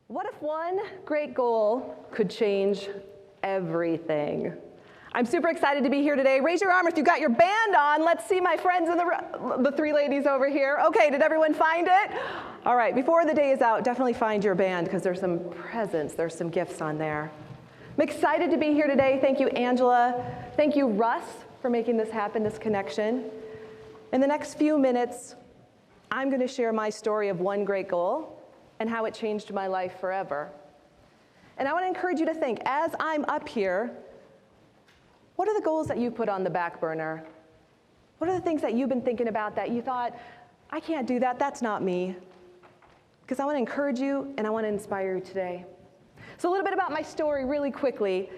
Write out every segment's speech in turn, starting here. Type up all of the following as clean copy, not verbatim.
What if one great goal could change everything? I'm super excited to be here today. Raise your arm if you've got your band on. Let's see my friends in the three ladies over here. Okay, did everyone find it? All right, before the day is out, definitely find your band because there's some presents, there's some gifts on there. I'm excited to be here today. Thank you, Angela. Thank you, Russ, for making this happen, this connection. In the next few minutes, I'm going to share my story of one great goal and how it changed my life forever. And I want to encourage you to think, as I'm up here, what are the goals that you put on the back burner? What are the things that you've been thinking about that you thought, I can't do that, that's not me? Because I want to encourage you and I want to inspire you today. So a little bit about my story really quickly.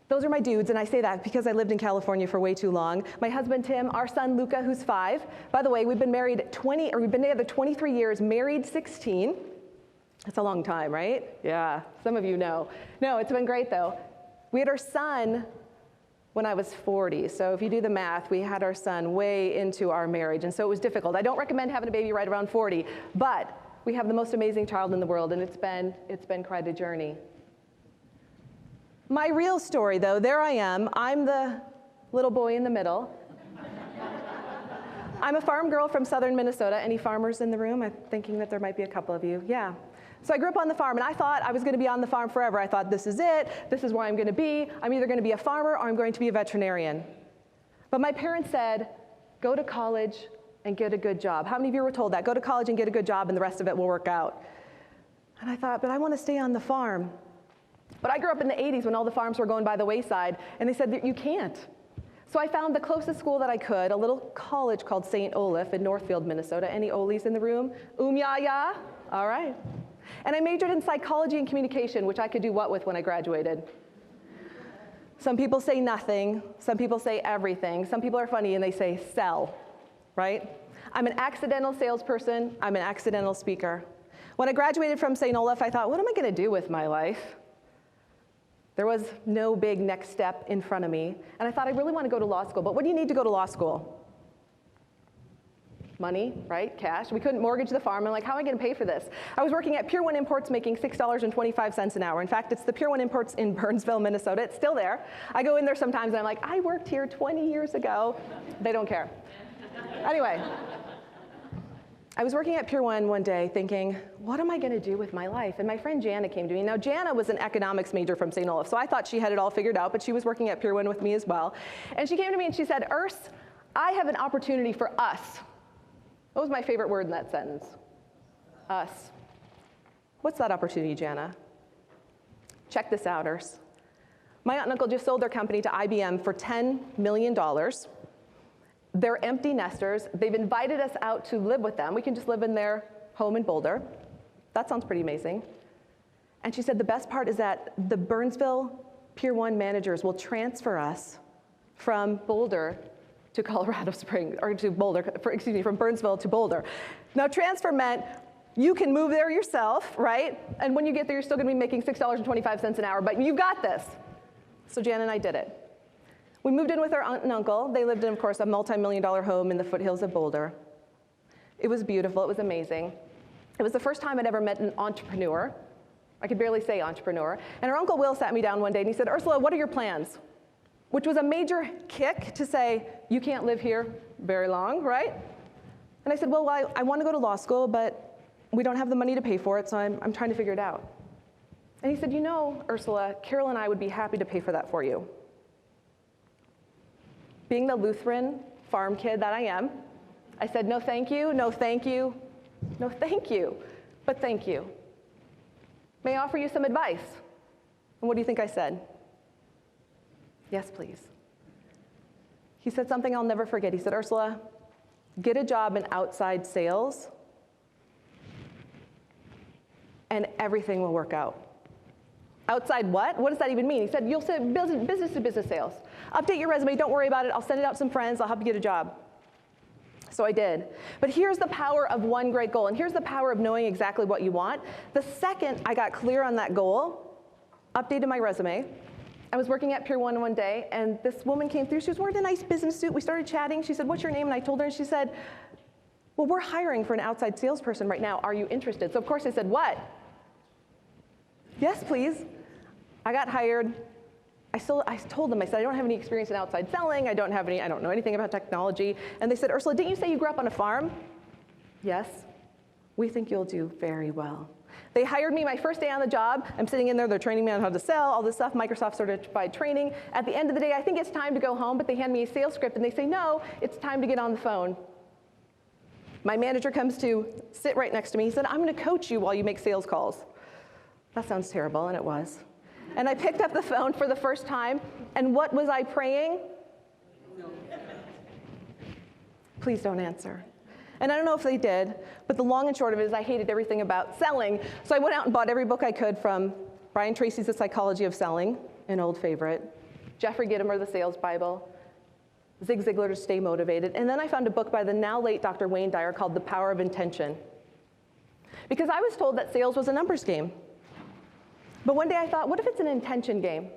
Those are my dudes, and I say that because I lived in California for way too long. My husband, Tim, our son, Luca, who's 5. By the way, we've been together 23 years, married 16. That's a long time, right? Yeah, some of you know. No, it's been great, though. We had our son when I was 40, so if you do the math, we had our son way into our marriage, and so it was difficult. I don't recommend having a baby right around 40, but we have the most amazing child in the world, and it's been quite a journey. My real story, though, there I am. I'm the little boy in the middle. I'm a farm girl from southern Minnesota. Any farmers in the room? I'm thinking that there might be a couple of you. Yeah. So I grew up on the farm, and I thought I was going to be on the farm forever. I thought, this is it. This is where I'm going to be. I'm either going to be a farmer or I'm going to be a veterinarian. But my parents said, go to college and get a good job. How many of you were told that? Go to college and get a good job, and the rest of it will work out. And I thought, but I want to stay on the farm. But I grew up in the 80s when all the farms were going by the wayside, and they said that you can't. So I found the closest school that I could, a little college called St. Olaf in Northfield, Minnesota. Any Olies in the room? Ya? All right. And I majored in psychology and communication, which I could do what with when I graduated? Some people say nothing. Some people say everything. Some people are funny and they say sell, right? I'm an accidental salesperson. I'm an accidental speaker. When I graduated from St. Olaf, I thought, what am I going to do with my life? There was no big next step in front of me. And I thought, I really want to go to law school. But what do you need to go to law school? Money, right? Cash. We couldn't mortgage the farm. I'm like, how am I going to pay for this? I was working at Pier 1 Imports making $6.25 an hour. In fact, it's the Pier 1 Imports in Burnsville, Minnesota. It's still there. I go in there sometimes and I'm like, I worked here 20 years ago. They don't care. Anyway, I was working at Pier 1 one day thinking, what am I going to do with my life? And my friend Jana came to me. Now, Jana was an economics major from St. Olaf, so I thought she had it all figured out, but she was working at Pier 1 with me as well. And she came to me and she said, Urs, I have an opportunity for us. What was my favorite word in that sentence? Us. What's that opportunity, Jana? Check this out, Urs. My aunt and uncle just sold their company to IBM for $10 million. They're empty nesters. They've invited us out to live with them. We can just live in their home in Boulder. That sounds pretty amazing. And she said the best part is that the Burnsville Pier 1 managers will transfer us from Boulder to Colorado Springs, or to Boulder, from Burnsville to Boulder. Now, transfer meant you can move there yourself, right? And when you get there, you're still going to be making $6.25 an hour, but you've got this. So Jan and I did it. We moved in with our aunt and uncle. They lived in, of course, a multi-million-dollar home in the foothills of Boulder. It was beautiful. It was amazing. It was the first time I'd ever met an entrepreneur. I could barely say entrepreneur. And our Uncle Will sat me down one day and he said, Ursula, what are your plans? Which was a major kick to say, you can't live here very long, right? And I said, well, I want to go to law school, but we don't have the money to pay for it, so I'm trying to figure it out. And he said, you know, Ursula, Carol and I would be happy to pay for that for you. Being the Lutheran farm kid that I am, I said, no thank you, no thank you, no thank you, but thank you. May I offer you some advice? And what do you think I said? Yes, please. He said something I'll never forget. He said, Ursula, get a job in outside sales and everything will work out. Outside what? What does that even mean? He said, you'll say business to business sales. Update your resume, don't worry about it. I'll send it out to some friends, I'll help you get a job. So I did. But here's the power of one great goal, and here's the power of knowing exactly what you want. The second I got clear on that goal, updated my resume, I was working at Pier 1 one day, and this woman came through. She was wearing a nice business suit. We started chatting. She said, what's your name? And I told her, and she said, well, we're hiring for an outside salesperson right now. Are you interested? So of course I said, what? Yes, please. I got hired. I told them, I said, I don't have any experience in outside selling. I don't know anything about technology. And they said, Ursula, didn't you say you grew up on a farm? Yes. We think you'll do very well. They hired me my first day on the job. I'm sitting in there, they're training me on how to sell, all this stuff, Microsoft certified training. At the end of the day, I think it's time to go home, but they hand me a sales script and they say, no, it's time to get on the phone. My manager comes to sit right next to me. He said, I'm going to coach you while you make sales calls. That sounds terrible, and it was. And I picked up the phone for the first time, and what was I praying? No. Please don't answer. And I don't know if they did, but the long and short of it is I hated everything about selling. So I went out and bought every book I could, from Brian Tracy's The Psychology of Selling, an old favorite, Jeffrey Gitomer, The Sales Bible, Zig Ziglar, To Stay Motivated. And then I found a book by the now late Dr. Wayne Dyer called The Power of Intention. Because I was told that sales was a numbers game. But one day I thought, what if it's an intention game?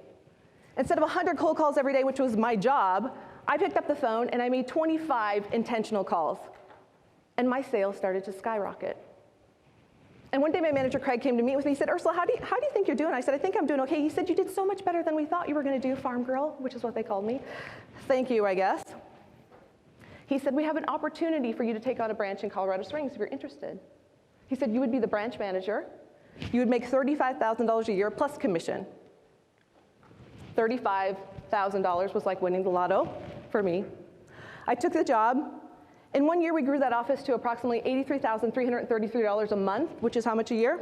Instead of 100 cold calls every day, which was my job, I picked up the phone and I made 25 intentional calls. And my sales started to skyrocket. And one day my manager, Craig, came to meet with me. He said, Ursula, how do you think you're doing? I said, I think I'm doing okay. He said, you did so much better than we thought you were going to do, farm girl, which is what they called me. Thank you, I guess. He said, we have an opportunity for you to take on a branch in Colorado Springs if you're interested. He said, you would be the branch manager. You would make $35,000 a year plus commission. $35,000 was like winning the lotto for me. I took the job. In 1 year, we grew that office to approximately $83,333 a month, which is how much a year?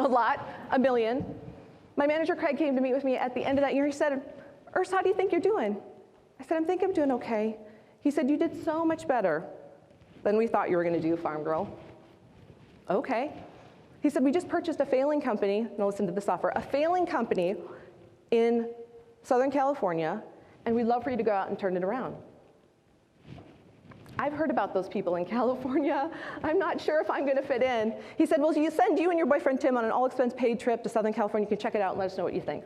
A lot, $1 million. My manager, Craig, came to meet with me at the end of that year. He said, Urs, how do you think you're doing? I said, I think I'm doing okay. He said, you did so much better than we thought you were going to do, farm girl. Okay. He said, we just purchased a failing company, now listen to this offer, a failing company in Southern California, and we'd love for you to go out and turn it around. I've heard about those people in California. I'm not sure if I'm going to fit in. He said, well, you send you and your boyfriend Tim on an all-expense paid trip to Southern California. You can check it out and let us know what you think.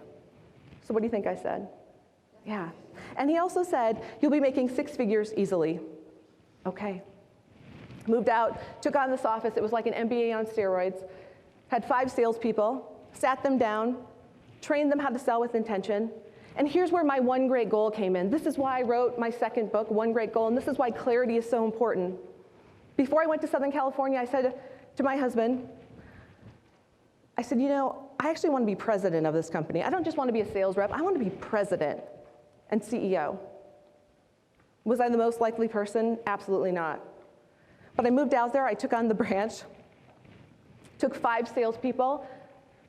So what do you think I said? Yeah. And he also said, you'll be making 6 figures easily. Okay. Moved out, took on this office. It was like an MBA on steroids. Had 5 salespeople, sat them down, trained them how to sell with intention. And here's where my one great goal came in. This is why I wrote my second book, One Great Goal, and this is why clarity is so important. Before I went to Southern California, I said to my husband, I said, you know, I actually want to be president of this company. I don't just want to be a sales rep. I want to be president and CEO. Was I the most likely person? Absolutely not. But I moved out there. I took on the branch, took 5 salespeople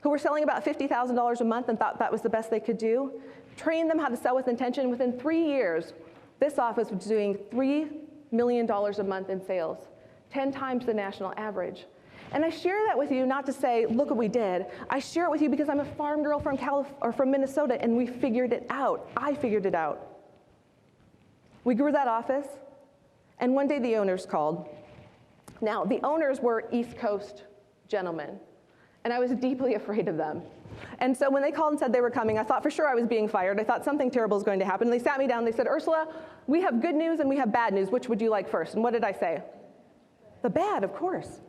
who were selling about $50,000 a month and thought that was the best they could do, trained them how to sell with intention. Within 3 years, this office was doing $3 million a month in sales, 10 times the national average. And I share that with you not to say, look what we did. I share it with you because I'm a farm girl from Minnesota, and we figured it out. I figured it out. We grew that office, and one day the owners called. Now, the owners were East Coast gentlemen, and I was deeply afraid of them. And so when they called and said they were coming, I thought for sure I was being fired. I thought something terrible was going to happen. And they sat me down. They said, Ursula, we have good news and we have bad news. Which would you like first? And what did I say? The bad, of course.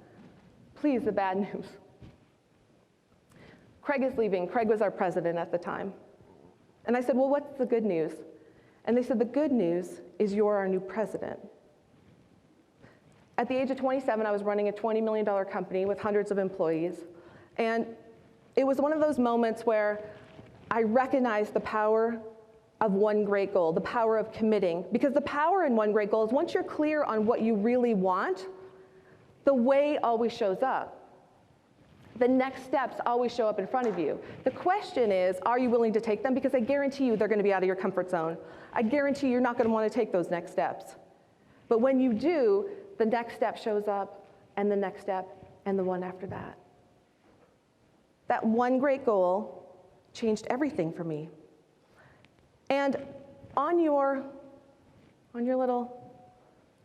Please, the bad news. Craig is leaving. Craig was our president at the time. And I said, well, what's the good news? And they said, the good news is you're our new president. At the age of 27, I was running a $20 million company with hundreds of employees. And it was one of those moments where I recognized the power of one great goal, the power of committing. Because the power in one great goal is once you're clear on what you really want, the way always shows up. The next steps always show up in front of you. The question is, are you willing to take them? Because I guarantee you they're going to be out of your comfort zone. I guarantee you're not going to want to take those next steps. But when you do, the next step shows up, and the next step, and the one after that. That one great goal changed everything for me. And on your little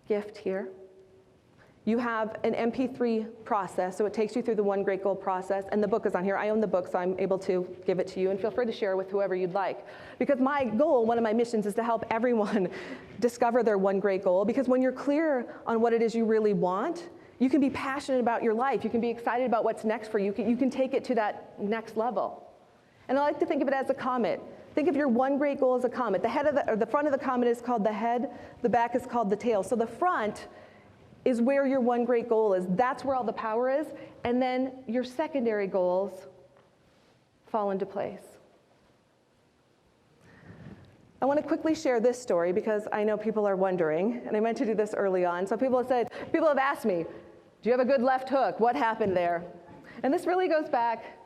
gift here You have an MP3 process, so it takes you through the One Great Goal process, and the book is on here. I own the book, so I'm able to give it to you, and feel free to share with whoever you'd like. Because my goal, one of my missions, is to help everyone discover their one great goal, because when you're clear on what it is you really want, you can be passionate about your life. You can be excited about what's next for you. You can take it to that next level. And I like to think of it as a comet. Think of your one great goal as a comet. The front of the comet is called the head, the back is called the tail. So the front is where your one great goal is. That's where all the power is. And then your secondary goals fall into place. I want to quickly share this story because I know people are wondering, and I meant to do this early on. So people have asked me, do you have a good left hook? What happened there? And this really goes back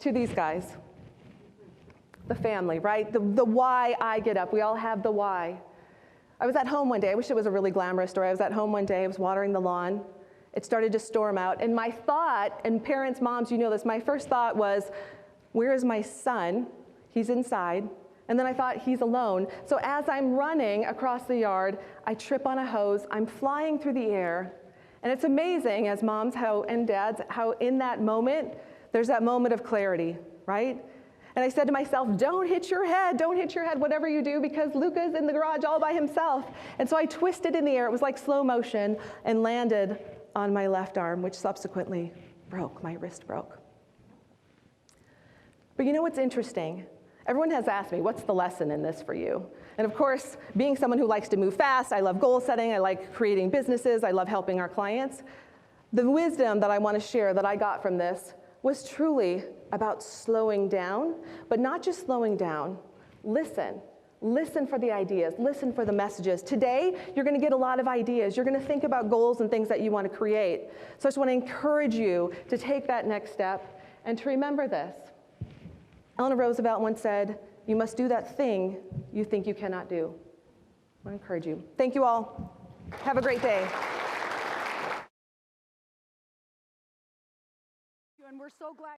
to these guys. The family, right? The why I get up. We all have the why. I was at home one day. I wish it was a really glamorous story. I was at home one day. I was watering the lawn. It started to storm out. And my thought, and parents, moms, you know this, my first thought was, where is my son? He's inside. And then I thought, he's alone. So as I'm running across the yard, I trip on a hose. I'm flying through the air. And it's amazing, as moms and dads, how in that moment, there's that moment of clarity, right? And I said to myself, don't hit your head, whatever you do, because Luca's in the garage all by himself. And so I twisted in the air, it was like slow motion, and landed on my left arm, which subsequently broke, my wrist broke. But you know what's interesting? Everyone has asked me, what's the lesson in this for you? And of course, being someone who likes to move fast, I love goal setting, I like creating businesses, I love helping our clients. The wisdom that I want to share that I got from this was truly about slowing down, but not just slowing down. Listen. Listen for the ideas. Listen for the messages. Today, you're going to get a lot of ideas. You're going to think about goals and things that you want to create. So I just want to encourage you to take that next step and to remember this. Eleanor Roosevelt once said, you must do that thing you think you cannot do. I want to encourage you. Thank you all. Have a great day. And we're so glad.